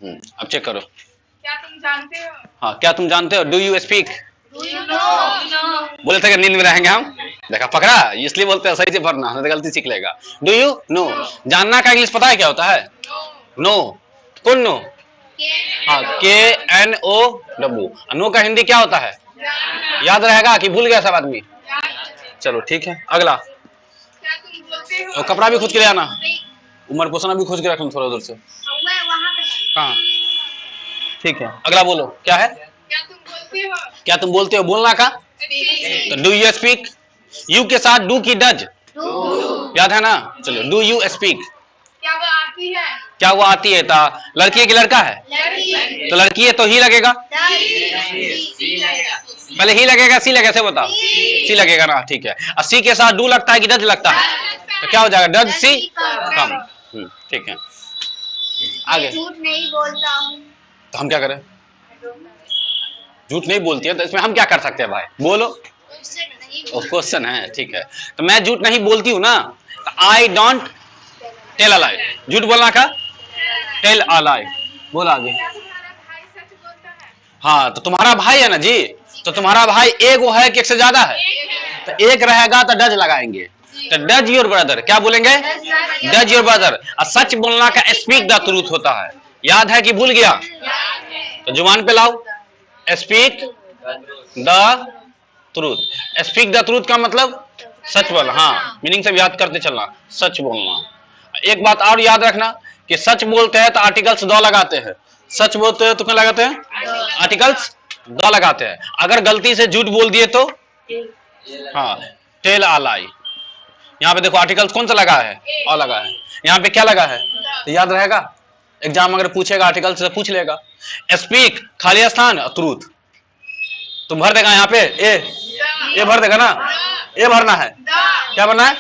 अब चेक करो। क्या तुम जानते हो? हाँ, क्या तुम जानते हो? Do you speak? बोले थे कि नींद में रहेंगे हम। देखा, पकड़ा, इसलिए बोलते हैं सही से पढ़ना, नहीं तो गलती सीख लेगा। Do you no? जानना का इंग्लिश पता है क्या होता है? नो। कौन नो? हाँ, KNOW। नो का हिंदी क्या होता है? याद रहेगा कि भूल गया सब आदमी? चलो ठीक है, अगला। क्या तुम बोलते हो? और कपड़ा भी खोज के ले आना, उमर पोसना भी खोज के रखना थोड़ा उधर से। कहाँ? ठीक है, अगला बोलो, क्या है? क्या तुम बोलते हो? क्या तुम बोलते हो? बोलना का तो डू यू स्पीक। यू के साथ डू की डज याद है ना? चलो, डू यू स्पीक। क्या वो आती है? क्या वो आती है? ता लड़की है कि लड़का है? लड़की। तो लड़की है तो ही लगेगा, पहले ही लगेगा सी लगेगा, से बताओ। सी लगेगा ना, ठीक है। और सी के साथ डू लगता है कि डज लगता है? तो क्या हो जाएगा? डज सी कम। ठीक है, आगे। झूठ नहीं बोलता हूँ। तो हम क्या करें? झूठ नहीं बोलती है तो इसमें हम क्या कर सकते हैं भाई? बोलो। क्वेश्चन है, ठीक है। तो मैं झूठ नहीं बोलती हूँ ना, आई डोंट टेल अ लाई। झूठ बोलना का टेल अ लाई। बोला आगे। क्या तुम्हारा भाई सच बोलता है? हाँ, तो तुम्हारा भाई है ना जी, तो तुम्हारा भाई एक वो है कि एक से ज्यादा है? तो एक रहेगा तो डज लगाएंगे, तो डज योर ब्रदर। क्या बोलेंगे? Does your brother. और सच बोलना का स्पीक द ट्रूथ होता है। याद है कि भूल गया? तो जुबान पे लाओ, speak the truth. Speak the truth का मतलब सच बोलना। हाँ, मीनिंग से याद करते चलना, सच बोलना। एक बात और याद रखना कि सच बोलते हैं तो आर्टिकल्स द लगाते हैं। सच बोलते हैं तो क्या लगाते हैं? आर्टिकल्स द लगाते हैं। अगर गलती से झूठ बोल दिए तो हाँ, टेल अ लाई। यहाँ पे देखो आर्टिकल्स कौन सा लगा है? अ लगा है। यहाँ पे क्या लगा है? तो याद रहेगा, एग्जाम अगर पूछेगा आर्टिकल से पूछ लेगा। स्पीक खाली स्थान, ट्रूथ तो भर देगा यहाँ पे ए भर देगा ना, ए भरना है। क्या भरना है?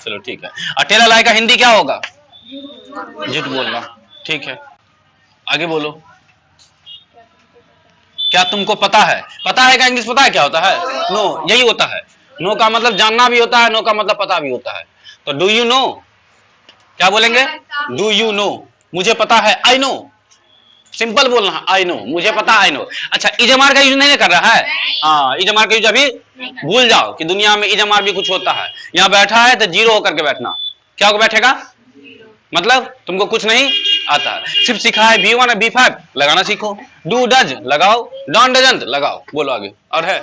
चलो ठीक है। और टेल अ लाई का हिंदी क्या होगा? झूठ बोलना। ठीक है, आगे बोलो। क्या तुमको पता है? पता है का इंग्लिश पता है क्या होता है? नो, यही होता है। नो का मतलब जानना भी होता है, नो का मतलब पता भी होता है। तो डू यू नो क्या बोलेंगे? डू यू नो, मुझे पता है, आई नो। सिंपल बोलना, आई नो, मुझे पता, आई नो। अच्छा, इजमार का यूज नहीं कर रहा है? हाँ, इजमार का यूज अभी भूल जाओ कि दुनिया में इजमार भी कुछ होता है। यहाँ बैठा है तो जीरो होकर के बैठना। क्या होकर बैठेगा? मतलब तुमको कुछ नहीं आता, सिर्फ सीखा है V1 B5 लगाना सीखो। डू डज लगाओ, डॉन डजंट लगाओ। बोलो आगे। और है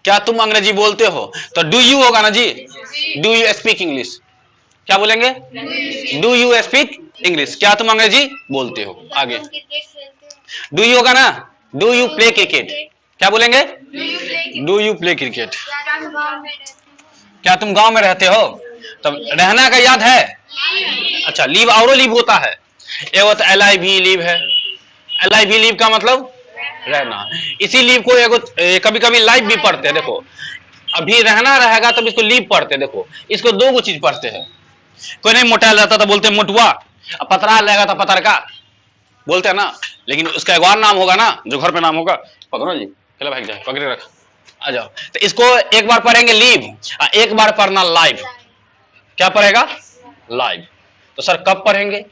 क्या तुम अंग्रेजी बोलते हो? तो डू यू होगा ना जी। Do you speak English? क्या बोलेंगे? Do you speak English. क्या तुम अंग्रेजी बोलते हो? आगे। डू यू होगा ना। Do you play cricket? क्या बोलेंगे? Do you play cricket. क्या तुम गांव में रहते हो? तब रहना का याद है? अच्छा, लीव और लीव होता है। एक होता है LIV लीव है। LIV लीव का मतलब रहना। इसी लीव को कभी कभी लाइव भी पढ़ते हैं। देखो, अभी रहना रहेगा तब इसको लीव पढ़ते हैं। देखो, इसको दो चीज पढ़ते हैं। कोई नहीं मोटा रहता तो बोलते हैं मोटुआ, अब पतरा रहेगा तो पतरका बोलते हैं ना। लेकिन उसका एक और नाम होगा ना, जो घर पे नाम होगा। पकड़ो जी, चलो भाई जाए, पकड़े रख, आ जाओ। तो इसको एक बार पढ़ेंगे लीव, एक बार पढ़ना लाइव। क्या पढ़ेगा? लाइव। तो सर कब पढ़ेंगे?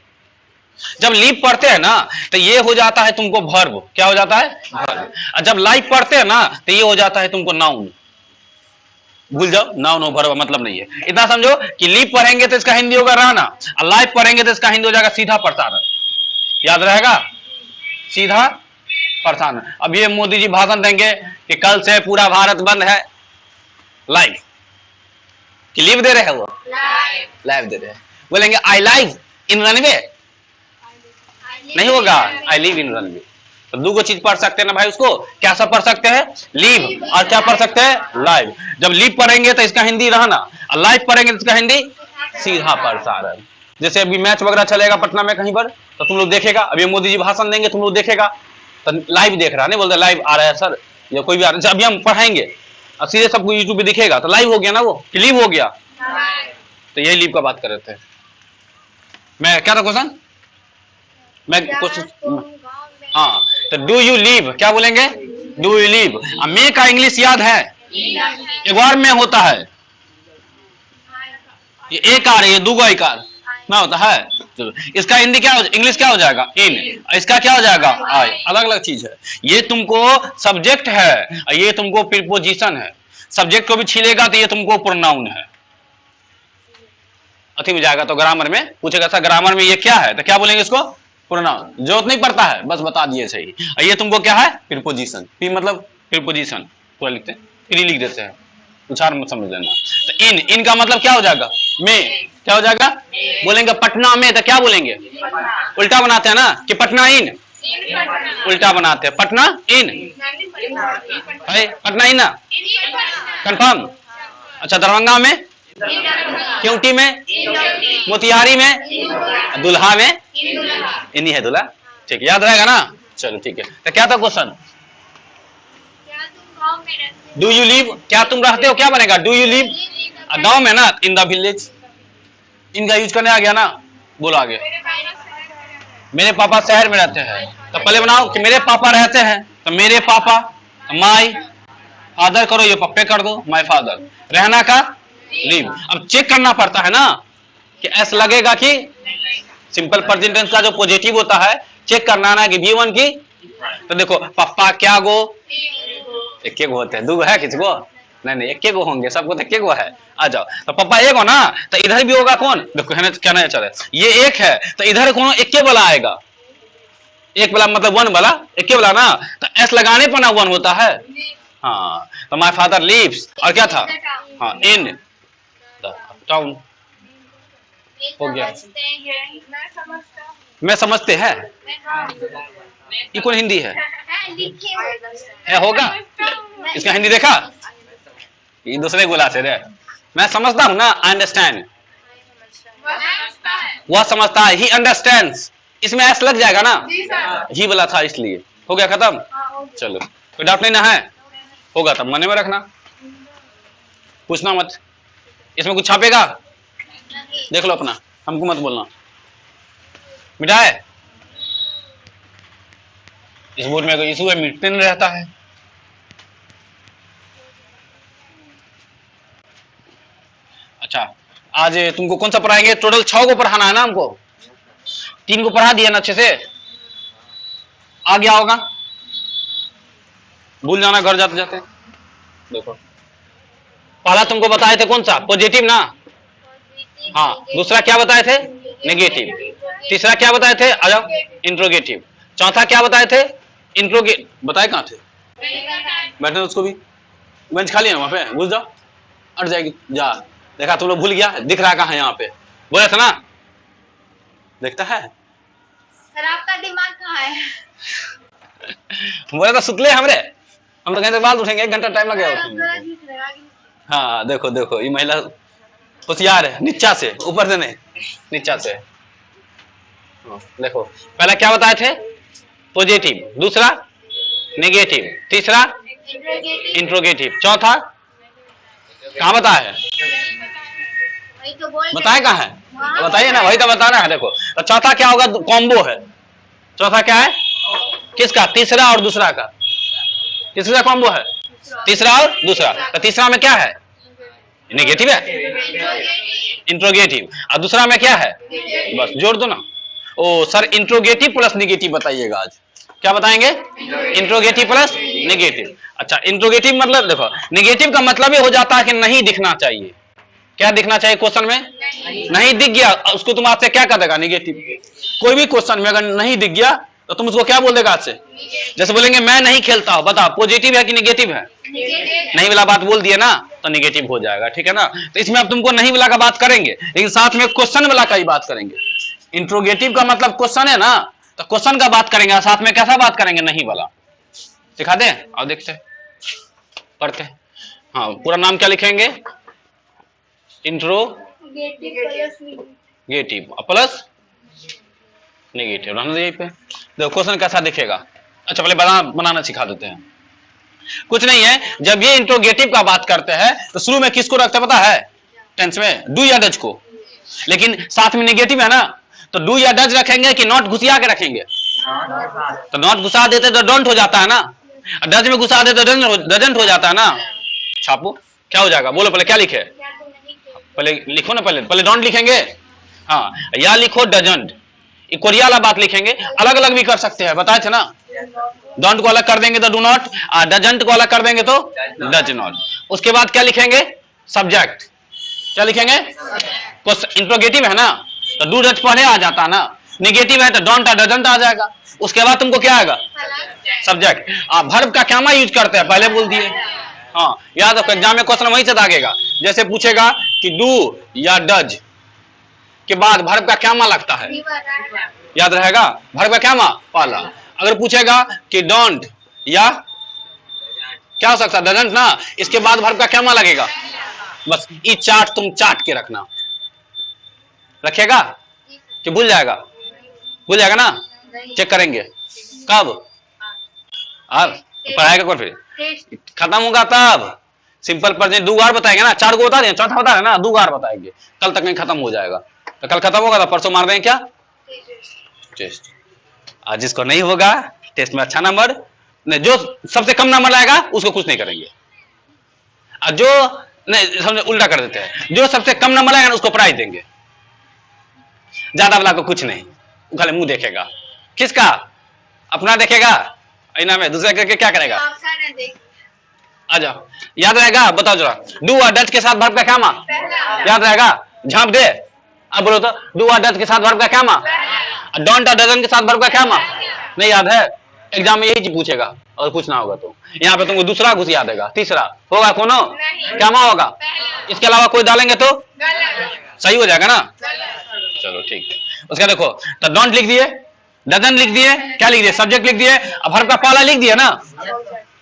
जब लीव पढ़ते हैं ना तो ये हो जाता है तुमको वर्ब। क्या हो जाता है? वर्ब। और जब लाइव पढ़ते हैं ना तो ये हो जाता है तुमको नाउन। भूल जाओ, नाउन हो, वर्ब मतलब नहीं है। इतना समझो कि लीव पढ़ेंगे तो इसका हिंदी होगा रहना, और लाइव पढ़ेंगे तो इसका हिंदी हो जाएगा सीधा प्रसारण। याद रहेगा? सीधा प्रसारण। अब ये मोदी जी भाषण देंगे कि कल से पूरा भारत बंद है, लाइव कि लीव दे रहे हैं? वो लाइव दे रहे हैं। बोलेंगे आई लाइव इन रनवे? नहीं होगा, आई लिव इन रनवे। तो दो चीज पढ़ सकते हैं ना भाई उसको। क्या सब पढ़ सकते हैं? लीव, और क्या पढ़ सकते हैं? लाइव। जब लीव पढ़ेंगे तो इसका हिंदी रहना, और लाइव पढ़ेंगे तो इसका हिंदी सीधा प्रसारण। जैसे अभी मैच वगैरह चलेगा पटना में कहीं पर, तो तुम लोग देखेगा। अभी मोदी जी भाषण देंगे, तुम लोग देखेगा तो लाइव देख रहा, नहीं बोलते लाइव आ रहा है सर, या कोई भी आ रहा है। अभी हम पढ़ाएंगे और सीधे सबको यूट्यूब पे दिखेगा, तो लाइव हो गया ना, वो कि लीव हो गया। तो यही लीव का बात कर रहे थे। मैं क्या था क्वेश्चन? मैं क्वेश्चन, हाँ। तो डू यू लीव क्या बोलेंगे? Do you leave. मे का इंग्लिश याद है? एक बार में होता है, ये एक आ रही है, दूगो एक आर ना होता है। चलो इसका हिंदी क्या हो, इंग्लिश क्या हो जाएगा, इन। इसका क्या हो जाएगा, आई। अलग अलग चीज है। ये तुमको सब्जेक्ट है और ये तुमको प्रीपोजिशन है। सब्जेक्ट को भी छीलेगा तो ये तुमको प्रोनाउन है। अथी में जाएगा तो ग्रामर में पूछेगा सर ग्रामर में ये क्या है, तो क्या बोलेंगे इसको, प्रोनाउन। जरूरत नहीं पड़ता है, बस बता दिए सही। और ये तुमको क्या है, प्रीपोजिशन। पी मतलब प्रीपोजिशन, पूरा लिखते हैं, प्री लिख देते हैं, उच्चार मत समझ लेना। तो इन का मतलब क्या हो जाएगा, में। क्या हो जाएगा, बोलेंगे पटना में तो क्या बोलेंगे, उल्टा बनाते हैं ना कि पटना इन, उल्टा बनाते हैं पटना इन, पटना इन ना, कंफर्म। अच्छा दरभंगा में, क्योंटी में, मोतिहारी में, दुल्हा में, इन्हीं है दुल्हा। ठीक है, याद रहेगा ना। चलो ठीक है, तो क्या था क्वेश्चन, डू यू लिव, क्या तुम रहते हो, क्या बनेगा, डू यू लिव गांव में ना, इन द विलेज। इनका यूज करने आ गया ना, बोलो आगे। मेरे पापा शहर में रहते हैं, तो पहले बनाओ कि मेरे पापा रहते हैं, तो मेरे पापा, माई फादर करो, ये पप्पे कर दो, माई फादर। रहना का लिव। अब चेक करना पड़ता है ना कि ऐसा लगेगा कि सिंपल प्रेजेंट टेंस का जो पॉजिटिव होता है, चेक करना ना कि V1 की। तो देखो पापा क्या गो, एक गो होते हैं, दो है किसी को नहीं, एक गो होंगे, सबको तो एक गो है। आ जाओ, तो पापा एक हो ना, तो इधर भी होगा कौन, देखो है ना, क्या नहीं चले, ये एक है तो इधर कौन एक वाला आएगा, एक वाला मतलब वन वाला, एक वाला ना, तो एस लगाने पर ना वन होता है। हाँ, तो माय फादर लिव्स, और क्या था, हाँ इन द टाउन। हो गया, मैं समझते हैं, ये कौन हिंदी है होगा, इसका हिंदी देखा, ये दूसरे बोला से रे, मैं समझता हूं ना, आई अंडरस्टैंड, वह समझता है, ही अंडरस्टैंड्स, इसमें एस लग जाएगा ना, ही बोला था इसलिए। हो गया खत्म। चलो कोई डाउट नहीं ना है, होगा तब मन में रखना, पूछना मत। इसमें कुछ छापेगा, देख लो अपना, हमको मत बोलना। मिटा है, इस बोर्ड में कोई इशू है, मिटते नहीं रहता है। अच्छा आज तुमको कौन सा पढ़ाएंगे, टोटल 6 को पढ़ाना है ना हमको, 3 को पढ़ा दिया ना अच्छे से, आ गया होगा, भूल जाना घर जाते जाते। देखो पहला तुमको बताए थे कौन सा, पॉजिटिव ना, हाँ, दूसरा क्या बताए थे, नेगेटिव, तीसरा क्या बताए थे, आ जाओ, इंट्रोगेटिव, चौथा क्या बताए थे, इंट्रोगेट, बताए कहां थे, बैठे उसको भी, बेंच खाली है ना वहां पे, घुस जाओ, अट जाएगी जा, देखा तुम लोग भूल गया, दिख रहा कहां है यहाँ पे, बोला था ना, देखता है सर आपका दिमाग कहाँ है, बोला था सुतले हमरे, हम तो कहते बाल उठेंगे, 1 घंटा टाइम लगेगा। हाँ देखो देखो, ये महिला होशियार है, नीचा से, ऊपर से नहीं, नीचा से। देखो पहला क्या बताए थे, पॉजिटिव, दूसरा नेगेटिव, तीसरा इंट्रोगेटिव, चौथा कहाँ बताया है, बताए कहाँ है, बताइए ना, वही तो बताना है। देखो तो चौथा क्या होगा, कॉम्बो है, चौथा क्या है, किसका, तीसरा और दूसरा का, तीसरा कॉम्बो है, तीसरा और दूसरा, तो तीसरा में क्या है, नेगेटिव है, इंट्रोगेटिव, और दूसरा में क्या है, बस जोड़ दो ना। ओ सर इंट्रोगेटिव प्लस नेगेटिव बताइएगा आज, क्या बताएंगे, इंट्रोगेटिव प्लस नेगेटिव। अच्छा इंट्रोगेटिव मतलब, देखो नेगेटिव का मतलब ये हो जाता है कि नहीं दिखना चाहिए, क्या दिखना चाहिए क्वेश्चन में, नहीं दिख गया, उसको तुम आपसे क्या कर देगा, नेगेटिव। कोई भी क्वेश्चन में अगर नहीं दिख गया तो तुम उसको क्या बोल देगा आज से, जैसे बोलेंगे मैं नहीं खेलता हूं, बताओ पॉजिटिव है कि नेगेटिव है, नहीं वाला बात बोल दिया ना तो नेगेटिव हो जाएगा, ठीक है ना। तो इसमें अब तुमको नहीं वाला का बात करेंगे, लेकिन साथ में क्वेश्चन वाला का ही बात करेंगे। इंट्रोगेटिव का मतलब क्वेश्चन है ना, तो क्वेश्चन का बात करेंगे, साथ में कैसा बात करेंगे, नहीं वाला। सिखा दें, और देखते पढ़ते। हाँ पूरा नाम क्या लिखेंगे, इंट्रोगेटिव प्लस नेगेटिव, रहने दे यहीं पे। देखो क्वेश्चन कैसा दिखेगा। अच्छा पहले बनाना सिखा देते हैं। कुछ नहीं है, जब ये इंट्रोगेटिव का बात करते हैं तो शुरू में किसको रखते पता है, टेंस में डू या डज को, लेकिन साथ में नेगेटिव है ना, तो डू या डज रखेंगे कि नॉट घुसिया के रखेंगे, तो नॉट घुसा देते तो डोंट हो जाता है ना, डज में घुसा देते तो डजंट हो जाता है ना। छापो क्या हो जाएगा, बोलो पहले क्या लिखे, पहले लिखो ना, पहले डोंट लिखेंगे, हाँ, या लिखो डजंट, कोरिया वाला बात लिखेंगे, अलग अलग भी कर सकते हैं, बताए थे ना। डोंट को अलग कर देंगे तो डू नॉट, और डजंट को अलग कर देंगे तो डज नॉट। उसके बाद क्या लिखेंगे? सब्जेक्ट। क्या लिखेंगे? इंट्रोगेटिव है ना, तो डू डज पहले आ जाता है ना, निगेटिव है तो डोंट और डजंट आ जाएगा। उसके बाद तुमको क्या आएगा? सब्जेक्ट। वर्ब का क्या यूज करते हैं पहले बोल दिए। हाँ, याद रखो, एग्जाम में क्वेश्चन वहीं से दागेगा। जैसे पूछेगा कि डू या डज के बाद वर्ब का क्या लगता है, याद रहेगा, वर्ब का क्या पहला। अगर पूछेगा कि डोंट या क्या हो सकता है, डजंट ना, इसके बाद वर्ब का क्या लगेगा। बस ये चार्ट तुम चार्ट के रखना, रखेगा कि भूल जाएगा? भूल जाएगा ना, चेक करेंगे कब, अब पढ़ाएगा कौन, फिर खत्म होगा तब। सिंपल प्रेजेंट दो बार बताएंगे ना, चार को बता दें, चौथा बता रहे ना, दो बार बताएंगे, कल तक नहीं खत्म हो जाएगा। तो कल खत्म होगा तो परसों मार देंगे क्या, टेस्ट। आज जिसको नहीं होगा टेस्ट में अच्छा नंबर नहीं, जो सबसे कम नंबर लाएगा उसको कुछ नहीं करेंगे, और जो नहीं समझे उल्टा कर देते हैं, जो सबसे कम नंबर लाएगा उसको प्राइज देंगे, ज्यादा वाला को कुछ नहीं, खाली मुंह देखेगा। किसका? अपना देखेगा, ऐना में दूसरे करके क्या करेगा। आ जाओ, याद रहेगा, बताओ जरा, डू और डज के साथ वर्ब का क्या याद रहेगा, झांप दे। अब बोलो तो, डू और डज के साथ वर्ब का क्या डोंट और डजंट के साथ वर्ब का क्या नहीं याद है। एग्जाम में यही चीज पूछेगा, और पूछना होगा तो यहाँ पे तुमको दूसरा घुसिया देगा, तीसरा होगा कोनो क्या होगा, इसके अलावा कोई डालेंगे तो सही हो जाएगा ना। चलो ठीक है, उसका देखो, तो डोंट लिख दिए, डजंट लिख दिए, क्या लिख दिए, सब्जेक्ट लिख दिए, अब वर्ब का पहला लिख दिया ना,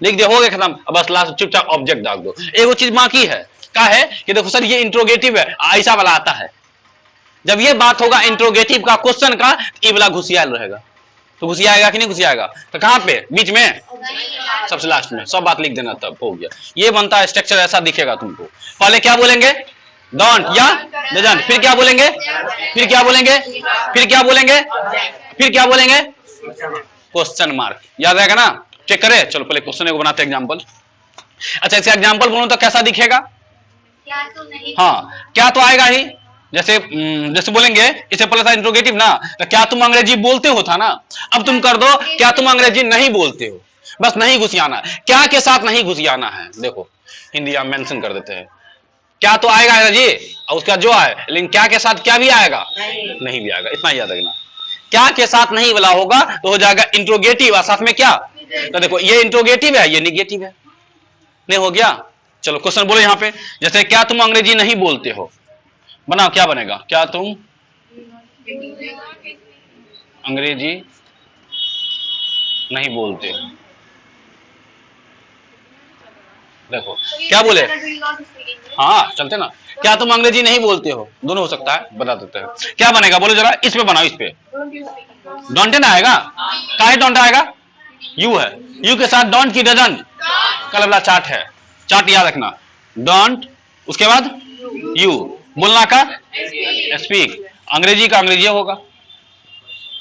लिख दिया, हो गया खत्म। अब बस लास्ट चुपचाप ऑब्जेक्ट डाल दो। एक चीज बाकी है, क्या है कि देखो सर ये इंट्रोगेटिव है, ऐसा वाला आता है, जब ये बात होगा इंट्रोगेटिव का क्वेश्चन का, ये वाला घुसियाल रहेगा, तो घुसियाएगा कि नहीं घुसियाएगा, तो कहां पे, बीच में, सबसे लास्ट में, सब बात लिख देना, तब हो गया। ये बनता है स्ट्रक्चर, ऐसा दिखेगा तुमको। पहले क्या बोलेंगे, डोंट या डजंट, फिर क्या बोलेंगे, फिर क्या बोलेंगे, फिर क्या बोलेंगे, फिर क्या बोलेंगे, क्वेश्चन मार्क। याद रहेगा ना, चेक करें। चलो पहले क्वेश्चन को बनाते हैं एग्जाम्पल। अच्छा, इसका एग्जाम्पल बोलूं तो कैसा दिखेगा, क्या तो नहीं, हाँ क्या तो आएगा ही। जैसे जैसे बोलेंगे, इसे पहले था इंट्रोगेटिव ना, तो क्या तुम अंग्रेजी बोलते हो था ना, अब तुम कर दो क्या तुम अंग्रेजी नहीं बोलते हो, बस नहीं घुसियाना, क्या के साथ नहीं घुसियाना है। देखो हिंदी हम मेंशन कर देते हैं, क्या तो आएगा अंग्रेजी, और उसका जो आए, लेकिन क्या के साथ क्या भी आएगा, नहीं भी आएगा, इतना याद रखना। क्या के साथ नहीं वाला होगा तो हो जाएगा इंट्रोगेटिव, और साथ में क्या, तो देखो ये इंट्रोगेटिव है, ये निगेटिव है, नहीं हो गया। चलो क्वेश्चन बोलो यहाँ पे, जैसे क्या तुम अंग्रेजी नहीं बोलते हो, बनाओ क्या बनेगा, क्या तुम अंग्रेजी नहीं बोलते हो। देखो क्या बोले, हाँ चलते ना, क्या तुम अंग्रेजी नहीं बोलते हो, दोनों हो सकता है, बता देते हैं क्या बनेगा, बोलो जरा, इस पे बनाओ, इस पे डोंट ना आएगा, काहे डोंट आएगा, यू है, यू के साथ डोंट की डजंट, कल वाला चार्ट है, चार्ट याद रखना, डोंट उसके बाद यू, बोलना का स्पीक, अंग्रेजी का अंग्रेजी होगा,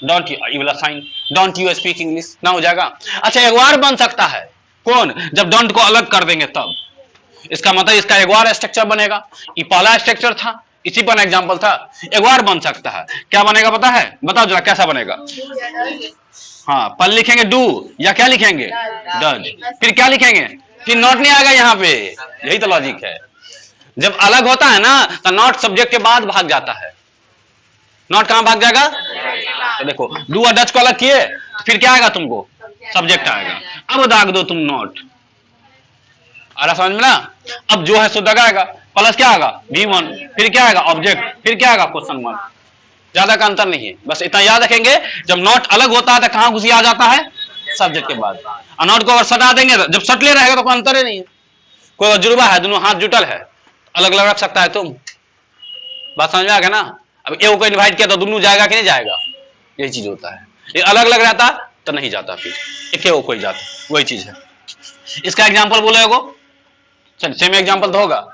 डोंट यू वाला sign, don't you speak English ना हो जाएगा। अच्छा एक बार बन सकता है, कौन, जब डोंट को अलग कर देंगे तब, इसका मतलब इसका एक बार स्ट्रक्चर बनेगा, ये पहला स्ट्रक्चर था, इसी पर एग्जांपल था, एक बार बन सकता है, क्या बनेगा पता है, बताओ जरा कैसा बनेगा। हाँ पहले लिखेंगे डू, या क्या लिखेंगे डज, फिर क्या लिखेंगे, फिर नॉट नहीं आएगा यहाँ पे, यही तो लॉजिक है। जब अलग होता है ना तो नॉट सब्जेक्ट के बाद भाग जाता है, नॉट कहां भाग जाएगा, तो देखो डू और डच को अलग किए, फिर क्या आएगा तुमको, सब्जेक्ट आएगा, अब दाग दो तुम नॉट, आ रहा समझ में ना। अब जो है सो दगाएगा, प्लस क्या आएगा V1, फिर क्या आएगा ऑब्जेक्ट, फिर क्या आएगा क्वेश्चन मार्क, ज्यादा का अंतर नहीं है, बस इतना याद रखेंगे। जब नॉट अलग होता है तो कहां घुसी आ जाता है, सब्जेक्ट के बाद, और नॉट को अगर सटा देंगे तो जब सटले रहेगा तो कोई अंतर ही नहीं है, कोई तजुर्बा है, दोनों हाथ जुटल है, अलग अलग रख सकता है तुम, बात समझ में आ गया ना। अब एक को इनवाइट किया तो दोनों जाएगा कि नहीं जाएगा, यही चीज होता है, ये अलग अलग रहता तो नहीं जाता, फिर एक कोई जाता, वही चीज है। इसका एग्जाम्पल बोलेगो, चल सेम एग्जाम्पल तो होगा,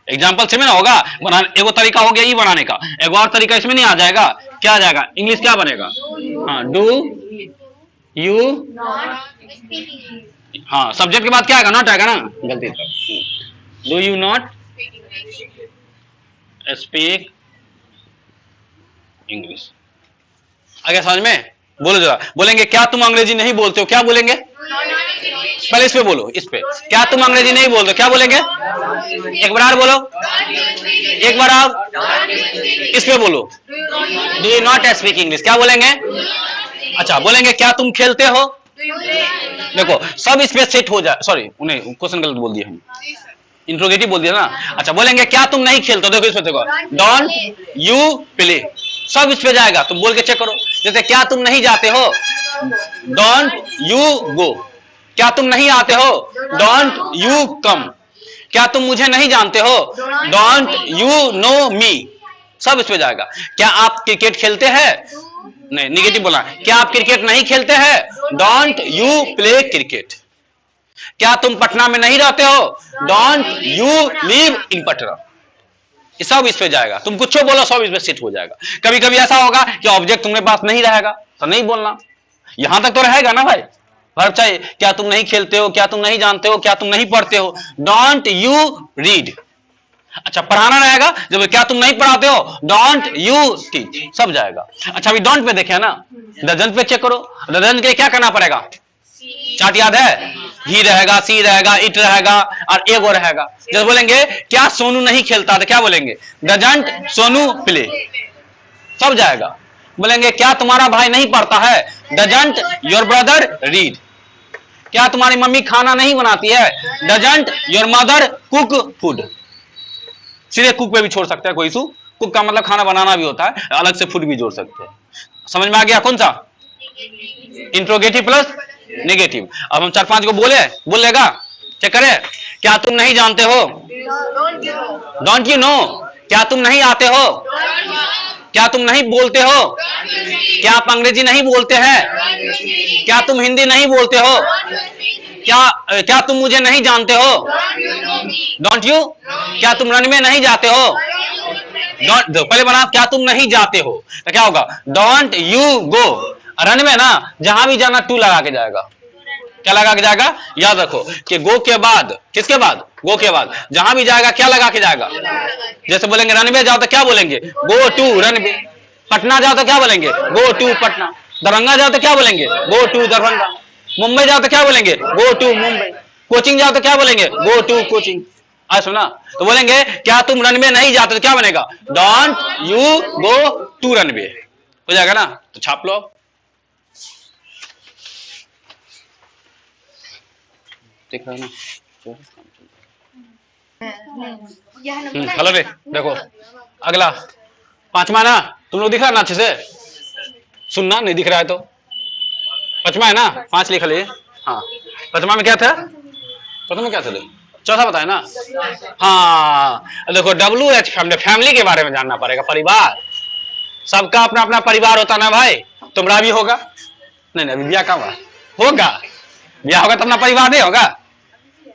एग्जाम्पल सेम ना होगा, बनाने एगो तरीका हो गया ये बनाने का, एक और तरीका इसमें नहीं आ जाएगा, क्या आ जाएगा, इंग्लिश क्या बनेगा, हाँ डू यू, हाँ सब्जेक्ट के बाद क्या आएगा, नॉट आएगा ना, गलती था, do you not speak English. आगे समझ में? बोलो जरा, बोलेंगे क्या तुम अंग्रेजी नहीं बोलते हो? क्या बोलेंगे? पहले इस पे बोलो, इस पे। क्या तुम अंग्रेजी नहीं बोलते हो? क्या बोलेंगे? एक बार और बोलो, एक बार और इस पे बोलो। Do you not speak English? क्या बोलेंगे? अच्छा, बोलेंगे क्या तुम खेलते हो? देखो सब इस पे सेट हो जाए। सॉरी, उन्हें क्वेश्चन गलत बोल दिया, हम इंट्रोगेटिव बोल दिया ना। अच्छा, बोलेंगे क्या तुम नहीं खेलते हो? देखो इस पे देखो, डोंट यू प्ले, सब इस पे जाएगा। तुम बोल के चेक करो। जैसे क्या तुम नहीं जाते हो? डोंट यू गो। क्या तुम नहीं आते हो? Don't you come. क्या तुम मुझे नहीं जानते हो? डोंट यू नो मी। सब इस पे जाएगा। क्या आप क्रिकेट खेलते हैं? नहीं, निगेटिव बोला। क्या आप क्रिकेट नहीं खेलते हैं? Don't you play cricket. क्या तुम पटना में नहीं रहते हो? Don't you live in Patna. ये सब इस पे जाएगा। तुम कुछ बोलो, सब इस पे सेट हो जाएगा। कभी कभी ऐसा होगा कि ऑब्जेक्ट तुम्हारे पास नहीं रहेगा तो नहीं बोलना, यहां तक तो रहेगा ना भाई। वर्ब चाहिए। क्या तुम नहीं खेलते हो? क्या तुम नहीं जानते हो? क्या तुम नहीं पढ़ते हो? Don't you read. अच्छा, पढ़ाना रहेगा। जब क्या तुम नहीं पढ़ाते हो? Don't you teach. सब जाएगा। अच्छा, अभी डोंट पे देखे ना, डजंट पे चेक करो। डजंट के क्या करना पड़ेगा? चार्ट याद है? ही रहेगा, सी रहेगा, इट रहेगा और एगो रहेगा। जैसे बोलेंगे क्या सोनू नहीं खेलता? तो क्या बोलेंगे? Doesn't Sonu play. सब जाएगा। बोलेंगे क्या तुम्हारा भाई नहीं पढ़ता है? Doesn't your brother read. क्या तुम्हारी मम्मी खाना नहीं बनाती है? Doesn't your mother cook food. सीधे कुक पे भी छोड़ सकते हैं, कोई इशू। कुक का मतलब खाना बनाना भी होता है, अलग से फूड भी जोड़ सकते हैं। समझ में आ गया? कौन सा? Interrogative plus negative. अब हम 4-5 को बोल लेगा, चेक करें। क्या तुम नहीं जानते हो? Don't you know. क्या तुम नहीं आते हो? क्या तुम नहीं बोलते हो? क्या आप अंग्रेजी नहीं बोलते हैं? क्या तुम हिंदी नहीं बोलते हो? क्या तुम मुझे नहीं जानते हो? Don't you. क्या तुम रन में नहीं जाते हो? डोंट। पहले बना क्या तुम नहीं जाते हो, तो क्या होगा? Don't you go. रन में ना जहां भी जाना टू लगा के जाएगा। क्या लगा के जाएगा? याद रखो कि गो के बाद, किसके बाद? गो के बाद जहां भी जाएगा क्या लगा के जाएगा? जैसे बोलेंगे रनवे जाओ तो क्या बोलेंगे? Go to runway. पटना जाओ तो क्या बोलेंगे? Go to Patna. दरभंगा जाओ तो क्या बोलेंगे? Go to Darbhanga. मुंबई जाओ तो क्या बोलेंगे? Go to Mumbai. कोचिंग जाओ तो क्या बोलेंगे? Go to coaching. आज सुना तो बोलेंगे क्या तुम रनवे नहीं जाते तो क्या बनेगा? Don't you go to runway. हो जाएगा ना? तो छाप लो। देख रहे हो ना? हेलो रे, देखो अगला 5वां ना, तुम लोग दिख रहा है ना अच्छे से? सुनना नहीं दिख रहा है तो 5वां है ना? 5 लिख लिए। हाँ, 5वां में क्या था? 5वां में क्या था? चौथा बताए ना? हाँ, देखो WH फैमिली के बारे में जानना पड़ेगा। परिवार, सबका अपना अपना परिवार होता ना भाई। तुम्हारा भी होगा। नहीं अभी ब्याह कहाँ होगा? ब्याह होगा तो अपना परिवार नहीं होगा?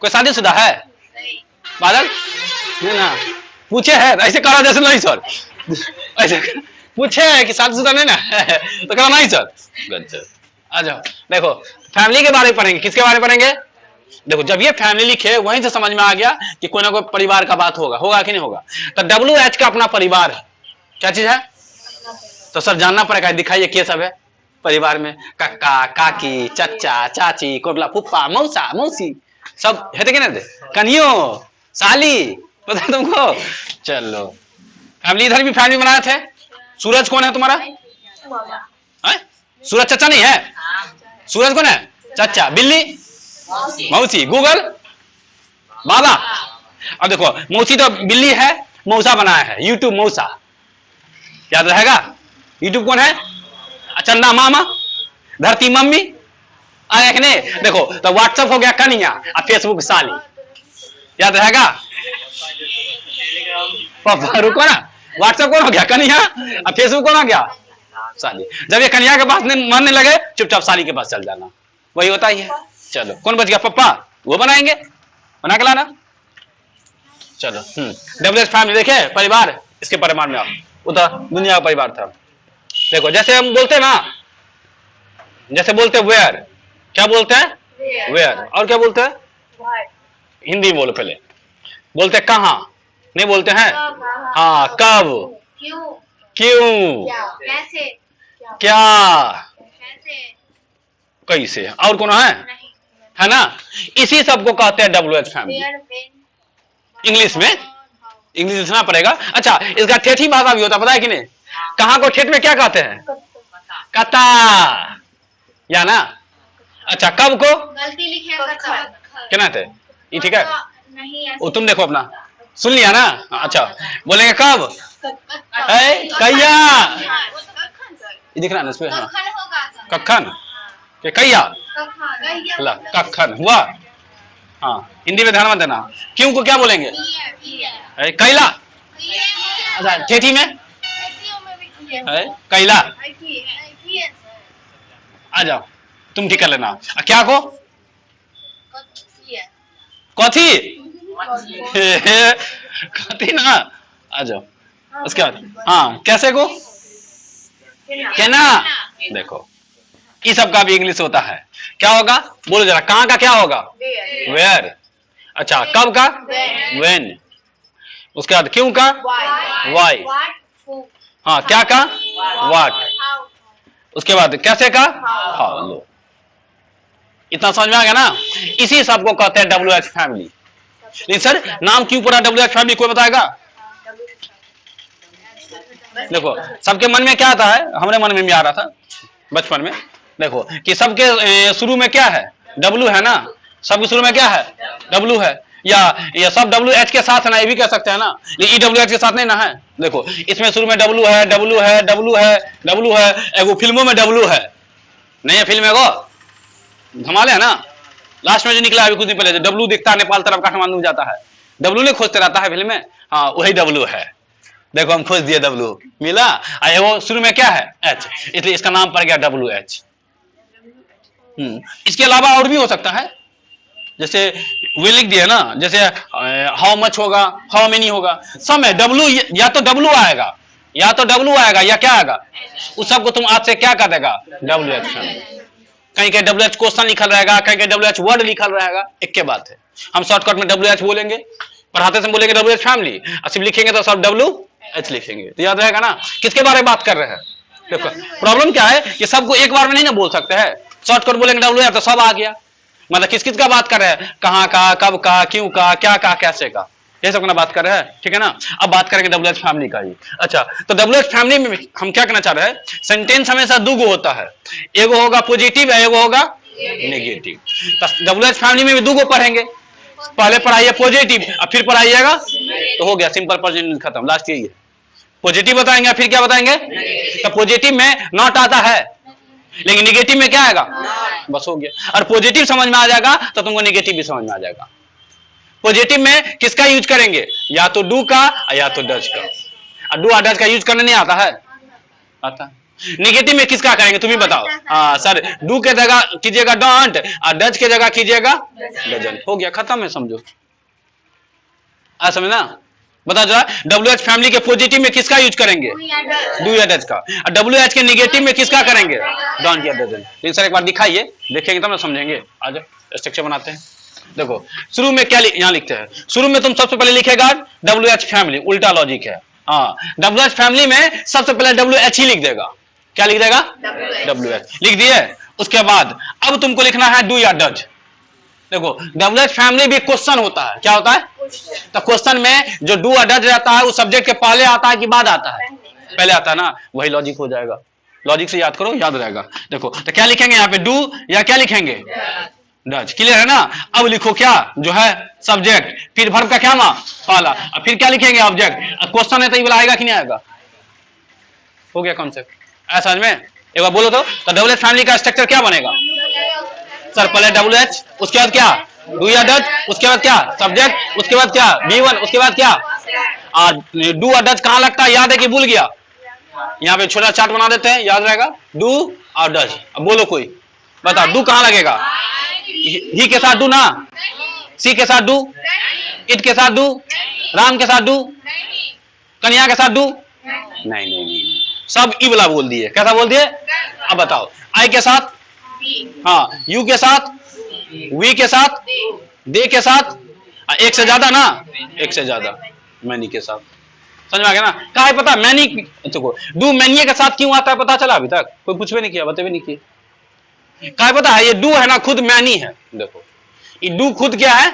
कोई शादीशुदा है? बादल नहीं ना, पूछे है ऐसे करा जैसे नहीं सर, ऐसे पूछे है कि शादीशुदा नहीं ना तो करा नहीं सर। आ जाओ, देखो फैमिली के बारे में पढ़ेंगे। किसके बारे में पढ़ेंगे? देखो जब ये फैमिली लिखे वहीं से समझ में आ गया कि कोई ना कोई परिवार का बात होगा कि नहीं होगा। तो WH का अपना परिवार है। क्या चीज है? तो सर जानना पड़ेगा। दिखाइए क्या सब है परिवार में। काका, काकी, चाचा, चाची, कोबला, फूफा, मौसा, मौसी, सब है कि नहीं? कनियो, साली, पता है तुमको? चलो फैमिली, इधर भी फैमिली बनाए थे। सूरज कौन है तुम्हारा? सूरज चाचा नहीं है? सूरज कौन है? चाचा। बिल्ली? मौसी। गूगल? बाबा। अब देखो मौसी तो बिल्ली है, मौसा बनाया है यूट्यूब मौसा। याद रहेगा? यूट्यूब कौन है? चंदा मामा, धरती मम्मी। आए देखो तो व्हाट्सएप हो गया कन्या और फेसबुक साली। याद रहेगा? पापा रुको ना, व्हाट्सएप कौन हो गया? कन्या और फेसबुक कौन हो गया? साली। जब ये कन्या के पास मन नहीं लगे चुपचाप साली के पास चल जाना, वही होता ही है। चलो कौन बच गया? पप्पा। वो बनाएंगे, बना के लाना। चलो WH फैमिली देखे परिवार, इसके परिवार में आप उधर दुनिया का परिवार था। देखो जैसे हम बोलते हैं ना, जैसे बोलते हैं वेयर, क्या बोलते हैं? वेयर। और क्या बोलते हैं? हिंदी में बोलो पहले। बोलते हैं कहाँ, नहीं बोलते हैं? हाँ कब, क्यों, कैसे, क्या, कैसे, कैसे, और कौन है? नहीं, है ना? इसी सब को कहते हैं WH family. Where, when, English में इंग्लिश लिखना पड़ेगा। अच्छा, इसका ठेठी भाषा भी होता है, पता है कि नहीं? कहाँ को ठेठ में क्या कहते हैं? कता, या ना? अच्छा, कब को गलती लिखे कथा, क्या ना थे? ये ठीक है? नहीं वो तुम देखो अपना, सुन लिया ना? अच्छा, बोलेंगे कब? कैया, ये दिख रहा है ना इसमें? हाँ, कखन होगा, कखन के कैया, कखन, ला कखन हुआ। हाँ, हिंदी में ध्यान मत देना। क्यों को क्या बोलेंगे? कैला। अच्छा, ठेठी में कैला। आ जाओ, तुम ठीक कर लेना। क्या को? कथी? कथी ना। आ जाओ, उसके बाद हाँ, कैसे को? केना। देखो, इस सब का भी इंग्लिश होता है। क्या होगा? बोलो जरा, कहाँ का क्या होगा? वेयर। अच्छा, कब का? व्हेन। उसके बाद क्यों का? वाई। हाँ, क्या का? व्हाट। उसके बाद कैसे का? हाउ। लो, इतना समझ में आ गया ना? इसी सब को कहते हैं WH फैमिली। नहीं सर, नाम क्यों पड़ा WH फैमिली, कोई बताएगा? देखो, सबके मन में क्या आता है? हमारे मन में भी आ रहा था बचपन में। देखो कि सबके शुरू में क्या है? W है ना? सबके शुरू में क्या है? W है। या ये सब WH के साथ है ना, ये भी कह सकते हैं ना, ये EWH के साथ नहीं ना है। देखो, इसमें शुरू में W है, W है, W है, W है। एगो फिल्मों में W है, नहीं है फिल्म एगो धमाल है ना, लास्ट में जो निकला अभी कुछ दिन पहले, W दिखता है नेपाल तरफ, काठमांडू में जाता है, W ने खोजते रहता है फिल्म में। हाँ, वही W है। देखो, हम खोज दिए, W मिला। वो शुरू में क्या है? H, इसलिए इसका नाम पड़ गया WH। इसके अलावा और भी हो सकता है, जैसे वे लिख दिया ना, जैसे हाउ मच होगा, हाउ मेनी होगा, सब है W, या तो W आएगा, या तो W आएगा, या क्या आएगा? उस सब को तुम आज से क्या कर देगा? WH। कहीं कहीं WH क्वेश्चन लिखल रहेगा, कहीं कहीं WH वर्ड लिखल रहेगा, एक के बात है। हम शॉर्टकट में WH बोलेंगे, पढ़ाते समय बोलेंगे WH फैमिली, और सिर्फ लिखेंगे तो सब WH लिखेंगे, तो याद रहेगा ना किसके बारे में बात कर रहे हैं। देखो, प्रॉब्लम क्या है कि सबको एक बार में नहीं ना बोल सकते हैं। शॉर्टकट बोलेंगे WH तो सब आ गया, मतलब किस किस का बात कर रहे हैं? कहाँ का, कब का, क्यों का, क्या का, कैसे का, ये सब ना बात कर रहे हैं, ठीक है ना? अब बात करेंगे WH फैमिली का ही। अच्छा, तो WH फैमिली में हम क्या कहना चाह रहे हैं? सेंटेंस हमेशा दो गो होता है, एगो होगा पॉजिटिव, एगो होगा नेगेटिव। तो WH फैमिली में भी दो गो पढ़ेंगे, पहले पढ़ाइए पॉजिटिव और फिर पढ़ाइएगा, तो हो गया सिंपल प्रेजेंट खत्म, लास्ट यही है। पॉजिटिव बताएंगे फिर क्या बताएंगे? तो पॉजिटिव में नॉट आता है, लेकिन निगेटिव में क्या आएगा? बस हो गया। और पॉजिटिव समझ में आ जाएगा तो तुमको निगेटिव भी समझ में आ जाएगा। पॉजिटिव में किसका यूज करेंगे? या तो डू का या तो डज का। और डू और डज का यूज करने नहीं आता है? आता। निगेटिव में किसका करेंगे तुम ही बताओ? हाँ सर, डू के जगह कीजिएगा डोंट और डज के जगह कीजिएगा डजंट, हो गया, खत्म है, समझो। आ समझना? बता जरा, WH फैमिली के पॉजिटिव में किसका यूज करेंगे? डू या डज का। और WH के निगेटिव में किसका करेंगे? डोंट या डजंट। लेकिन सर एक बार दिखाइए, देखेंगे तब ना समझेंगे। आ जाओ, स्ट्रक्चर बनाते हैं। देखो, शुरू में क्या यहाँ लिखते हैं? शुरू में तुम सबसे पहले लिखेगा WH फैमिली, उल्टा लॉजिक है। हाँ, WH फैमिली में सबसे पहले WH ही लिख देगा। क्या लिख देगा? WH लिख दिए। उसके बाद अब तुमको लिखना है डू या डज। देखो, WH फैमिली भी क्वेश्चन होता है, क्या होता है? तो क्वेश्चन में जो डू और डज रहता है वो सब्जेक्ट के पहले आता है कि बाद आता है? पहले आता है ना, वही लॉजिक हो जाएगा। लॉजिक से याद करो, याद रहेगा। देखो, तो क्या लिखेंगे यहाँ पे? डू या क्या लिखेंगे? डज। क्लियर है ना? अब लिखो क्या जो है सब्जेक्ट, फिर वर्ब का क्या मां? पहला, और फिर क्या लिखेंगे? ऑब्जेक्ट। क्वेश्चन है तो ये वाला आएगा कि नहीं आएगा? हो गया कॉन्सेप्ट, ऐसा में एक बार बोलो तो WH फैमिली का स्ट्रक्चर क्या बनेगा? सर पहले WH, उसके बाद क्या? डू या डज, उसके बाद क्या? सब्जेक्ट, उसके बाद क्या? B1, उसके बाद क्या? डू और डज कहां लगता है? याद है कि भूल गया? यहाँ पे छोटा चार्ट बना देते हैं, याद रहेगा। डू और डज। अब बोलो कोई बता, डू कहां लगेगा? ही के साथ डू ना, सी के साथ डू, इट के साथ डू, राम के साथ डू, कन्या के साथ डू, नहीं, सब ई वाला बोल दिए। कैसा बोल दिए? अब बताओ, आई के साथ, हाँ, यू के साथ, वी के साथ, दे के साथ, एक से ज्यादा ना, एक से ज्यादा, मैनी के साथ। समझ में आ गया ना? क्या है पता? मैनी, देखो डू मैनिए के साथ क्यों आता है पता चला? अभी तक कोई पूछ भी नहीं किया, बता भी नहीं किया। क्या है पता है? ये डू है ना खुद मैनी है। देखो ये डू खुद क्या है?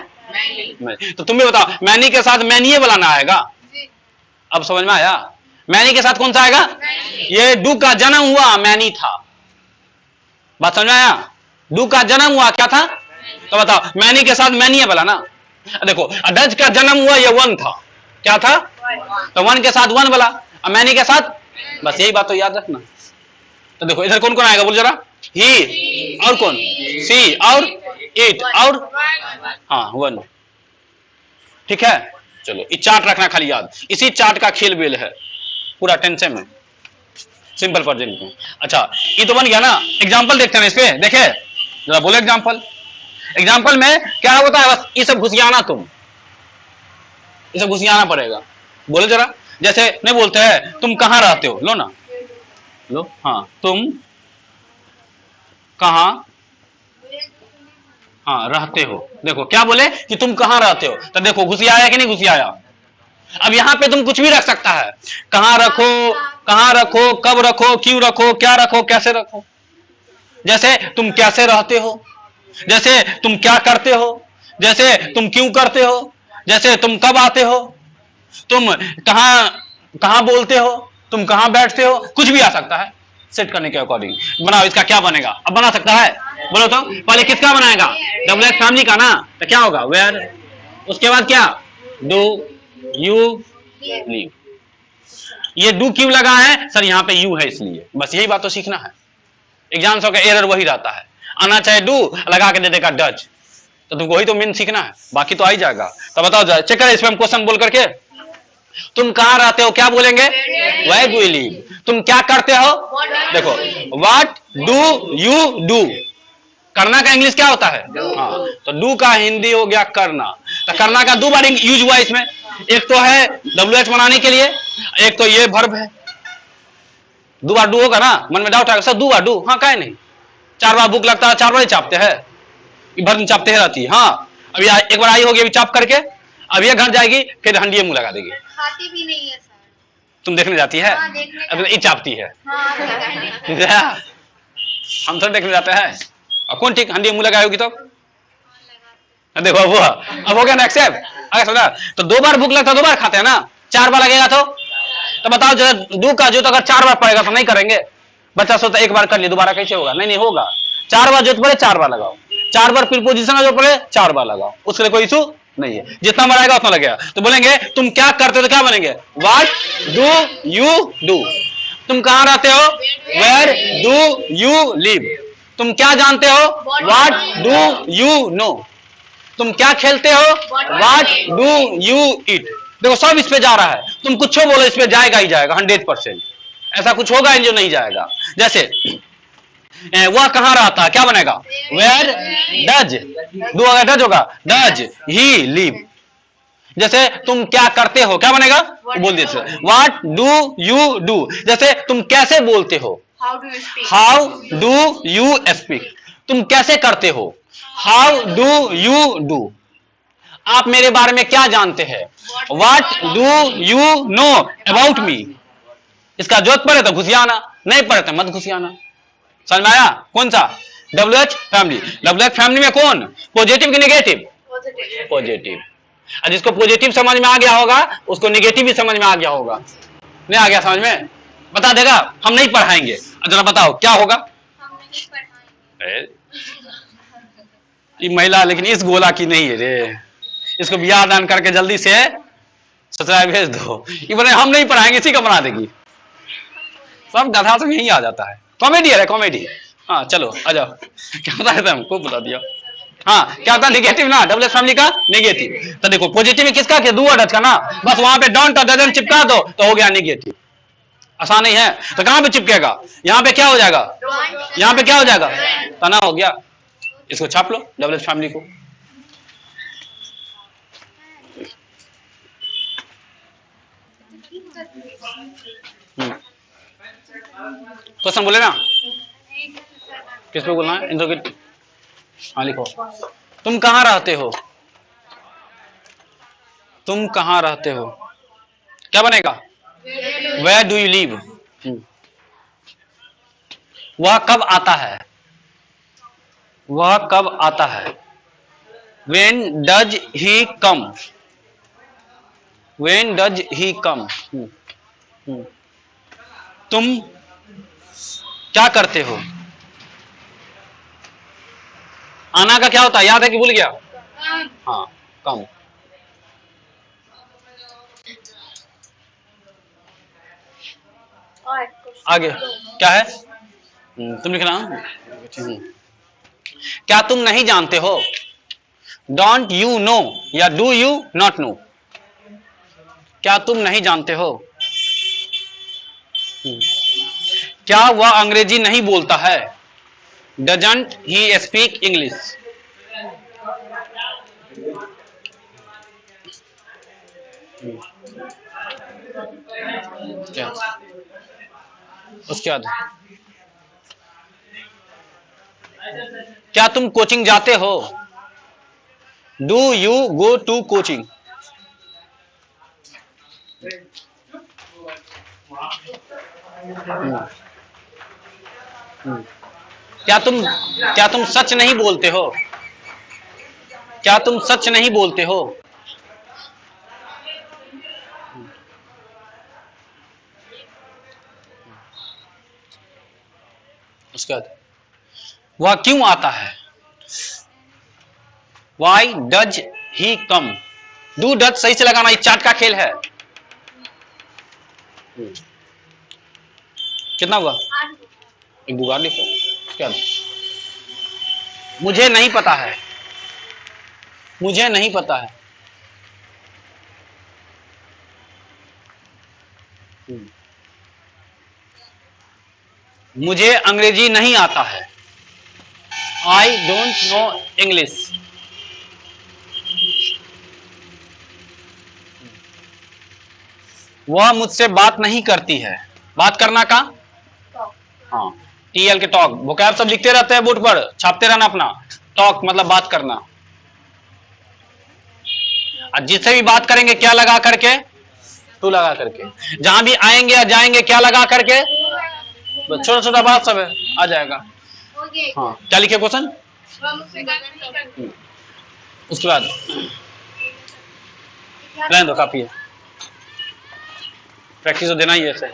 मैनी। तो तुम भी बताओ मैनी के साथ मैनिए बनाना आएगा? अब समझ में आया? मैनी के साथ कौन सा आएगा? ये डू का जन्म हुआ मैनी था। बात समझ में आया? डू का जन्म हुआ क्या था? तो बताओ मैनी के साथ मैनिए बोला ना। देखो डज का जन्म हुआ ये वन था, क्या था? तो वन के साथ वन बोला, और मैनी के साथ, बस यही बात तो याद रखना। तो देखो इधर कौन कौन आएगा बोल जरा? ही और कौन? सी और इट और हाँ वन। ठीक है, चलो ये चार्ट रखना खाली याद। इसी चार्ट का खेल बेल है पूरा टेंशन में, सिंपल प्रेजेंट में। अच्छा ये तो बन गया ना। एग्जांपल देखते हैं इस पे, देखे जरा बोलो एग्जांपल। एग्जांपल में क्या होता है? बस ये सब घुसियाना, तुम ये सब घुसियाना पड़ेगा। बोलो जरा, जैसे नहीं बोलते हैं तुम कहां रहते हो, लो ना, लो हाँ तुम कहां हाँ रहते हो। देखो क्या बोले कि तुम कहां रहते हो, तो देखो घुसियाया कि नहीं घुसियाया? अब यहां पे तुम कुछ भी रख सकता है, कहां रखो, कब रखो, क्यों रखो, क्या रखो, कैसे रखो। जैसे तुम कैसे रहते हो, जैसे तुम क्या करते हो, जैसे तुम क्यों करते हो, जैसे तुम कब आते हो, तुम कहां बोलते हो, तुम कहां बैठते हो, कुछ भी आ सकता है सेट करने के अकॉर्डिंग। बनाओ इसका क्या बनेगा? अब बना सकता है, बोलो तो। पहले किसका बनाएगा? डबल एक्स फैमिली का ना, तो क्या होगा? वेयर, उसके बाद क्या? Do you leave. ये डू क्यों लगा है सर? यहाँ पे यू है इसलिए। बस यही बात तो सीखना है। एग्जाम का एरर वही रहता है, आना चाहे डू लगा के दे देगा डच, तो तुमको वही तो मेन सीखना है, बाकी तो आ ही जाएगा। तो बताओ जरा, चेक करें इसमें हम क्वेश्चन बोल करके। तुम कहां रहते हो क्या बोलेंगे? Where do you live. तुम क्या करते हो? देखो व्हाट डू यू डू। करना का इंग्लिश क्या होता है? हाँ, तो डू का हिंदी हो गया करना। तो करना का दो बार यूज हुआ इसमें, एक तो है WH बनाने के लिए, एक तो ये वर्ब है। दो बार डू होगा ना, मन में डाउट आएगा सर दो बार डू, हाँ काहे नहीं, 4 बार भूख लगता है 4 बार ही चापते हैं, भर दिन चापते ही रहती है। हाँ अभी एक बार आई होगी अभी चाप करके, अब ये घर जाएगी फिर हंडिये मुंह लगा देगी। खाती भी नहीं है सर। तुम देखने जाती है? हाँ, देखने अब ये चापती है। हाँ, हम थोड़ा देखने जाते हैं। और कौन ठीक हंडिये मुंह लगाई होगी तो? देखो अब हो गया ना एक्सेप्ट। अगर समझा तो 2 बार भूख लगता 2 बार खाते हैं ना, 4 बार लगेगा तो बताओ जरा दू का जो तो अगर 4 बार पड़ेगा तो नहीं करेंगे। बच्चा सोचता 1 बार कर लिया दोबारा कैसे होगा? नहीं होगा। 4 बार जो पड़े 4 बार लगाओ, 4 बार प्रीपोजिशन जो पड़े 4 बार लगाओ, उसके लिए कोई इशू नहीं है। जितना बार आएगा उतना लगेगा। तो बोलेंगे तुम क्या करते हो तो क्या बनेंगे? What do you do. तुम कहां रहते हो? Where do you live. तुम क्या जानते हो? What do you know. तुम क्या खेलते हो? What do you eat. देखो सब इस पे जा रहा है, तुम कुछ बोलो इस पे जाएगा ही जाएगा 100%। ऐसा कुछ होगा जो नहीं जाएगा। जैसे वह कहां रहता है क्या बनेगा? वेयर डज, दो अगर डज होगा डज ही लिव। जैसे तुम क्या करते हो क्या बनेगा? बोल दीजिए व्हाट डू यू डू। जैसे तुम कैसे बोलते हो? How do you speak. तुम कैसे करते हो? How do you do. आप मेरे बारे में क्या जानते हैं? What do you know about me. इसका जरूरत पड़े तो घुसियाना, नहीं पड़े तो मत घुसियाना। समझ में आया? कौन सा? WH family. WH फैमिली में कौन? पॉजिटिव कि नेगेटिव? पॉजिटिव। और जिसको पॉजिटिव समझ में आ गया होगा उसको नेगेटिव भी समझ में आ गया होगा। नहीं आ गया समझ में? बता देगा हम नहीं पढ़ाएंगे। जरा बताओ क्या होगा? हम नहीं पढ़ाएंगे। ये महिला लेकिन इस गोला की नहीं है रे, इसको बियाह दान करके जल्दी से ससुराल भेज दो। ये बोले हम नहीं पढ़ाएंगे, इसी का बना देगी। सब गधा तो यही आ जाता है। कॉमेडी है कॉमेडी। हाँ चलो आ जाओ। क्या बता रहे थे हमको बता दिया। हाँ क्या था? नेगेटिव ना, WH फैमिली का नेगेटिव। तो देखो पॉजिटिव में किसका के? डू और डज का ना, बस वहां पे डोंट और डजंट चिपका दो तो हो गया नेगेटिव। आसान नहीं है? तो कहां पे चिपकेगा? यहाँ पे क्या हो जाएगा? यहाँ पे क्या हो जाएगा? तना हो गया। इसको छाप लो WH फैमिली को। क्वेश्चन बोले ना, किस पे बोलना है? इंट्रोगेटिव। हाँ लिखो। तुम कहां रहते हो? तुम कहां रहते हो? क्या बनेगा? Where do you live? वह कब आता है? वह कब आता है? When does he come? When does he come? तुम क्या करते हो? आना का क्या होता है, याद है कि भूल गया? हाँ, कम। आगे क्या है? तुम लिखना। क्या तुम नहीं जानते हो? डोंट यू नो या डू यू नॉट नो? क्या तुम नहीं जानते हो? क्या वह अंग्रेजी नहीं बोलता है? Doesn't he speak English? क्या उसके बाद क्या तुम कोचिंग जाते हो? Do you go to coaching? क्या तुम सच नहीं बोलते हो? क्या तुम सच नहीं बोलते हो? उसके बाद वह क्यों आता है? Why does he come? Do does सही से लगाना, ये चार्ट का खेल है। कितना हुआ? एक दुबार लिखो। क्या? मुझे नहीं पता है। मुझे नहीं पता है। मुझे अंग्रेजी नहीं आता है। I don't know English. वह मुझसे बात नहीं करती है। बात करना का? हाँ, टीएल के टॉक। वोकैब सब लिखते रहते हैं बोर्ड पर, छापते रहना अपना। टॉक मतलब बात करना। और जिससे भी बात करेंगे क्या लगा करके? टू लगा करके। जहां भी आएंगे या जाएंगे क्या लगा करके? छोटा छोटा बात सब है, आ जाएगा। हाँ, क्या लिखे क्वेश्चन? उसके बाद रहने दो, काफी है। प्रैक्टिस तो देना ही है ऐसे।